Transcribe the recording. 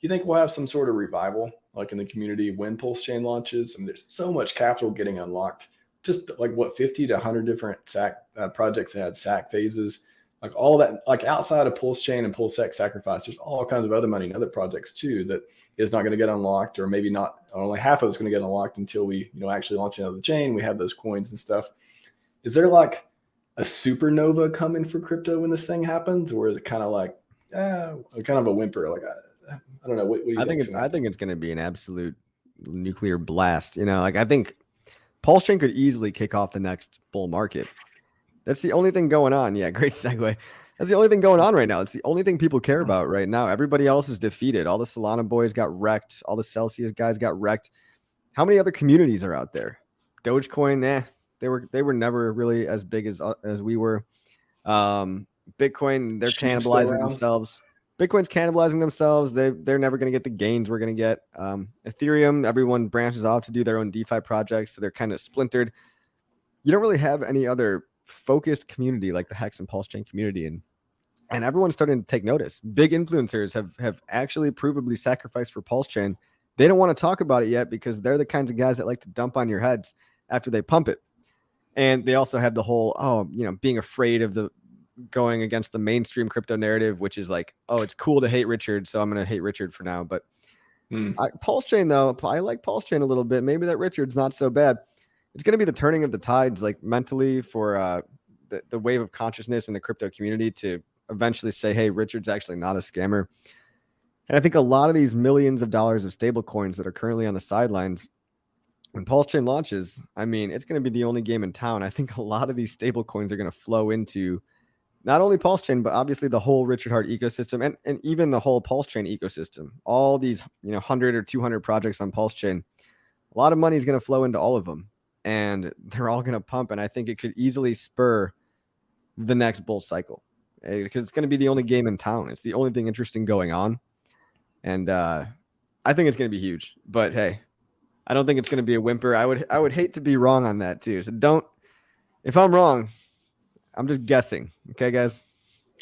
you think we'll have some sort of revival like in the community when PulseChain launches? I mean, there's so much capital getting unlocked. Just like what 50 to 100 different SAC projects that had SAC phases, like all that, like outside of PulseChain and PulseX sacrifice, there's all kinds of other money in other projects too that is not going to get unlocked, or maybe not. Only half of it's going to get unlocked until we, actually launch another chain. We have those coins and stuff. Is there like a supernova coming for crypto when this thing happens, or is it kind of like kind of a whimper? Like I don't know. What do you think? I think it's going to be an absolute nuclear blast. Like I think PulseChain could easily kick off the next bull market. That's the only thing going on. Yeah, great segue. That's the only thing going on right now. It's the only thing people care about right now. Everybody else is defeated. All the Solana boys got wrecked. All the Celsius guys got wrecked. How many other communities are out there? Dogecoin, they were never really as big as we were. Bitcoin, they're cannibalizing themselves. Bitcoin's cannibalizing themselves. They're never going to get the gains we're going to get. Ethereum, everyone branches off to do their own DeFi projects, so they're kind of splintered. You don't really have any other focused community like the Hex and PulseChain community, and everyone's starting to take notice. Big influencers have actually provably sacrificed for PulseChain. They don't want to talk about it yet because they're the kinds of guys that like to dump on your heads after they pump it. And they also have the whole, being afraid of the going against the mainstream crypto narrative, which is like, oh, it's cool to hate Richard, so I'm going to hate Richard for now. But PulseChain, though, I like PulseChain a little bit. Maybe that Richard's not so bad. It's going to be the turning of the tides, like mentally, for the wave of consciousness in the crypto community to eventually say, hey, Richard's actually not a scammer. And I think a lot of these millions of dollars of stable coins that are currently on the sidelines, when PulseChain launches, I mean, it's going to be the only game in town. I think a lot of these stable coins are going to flow into not only PulseChain, but obviously the whole Richard Heart ecosystem and even the whole PulseChain ecosystem. All these 100 or 200 projects on PulseChain, a lot of money is going to flow into all of them. And they're all going to pump. And I think it could easily spur the next bull cycle because it's going to be the only game in town. It's the only thing interesting going on. And I think it's going to be huge. But hey, I don't think it's going to be a whimper. I would hate to be wrong on that too. So if I'm wrong, I'm just guessing. Okay, guys?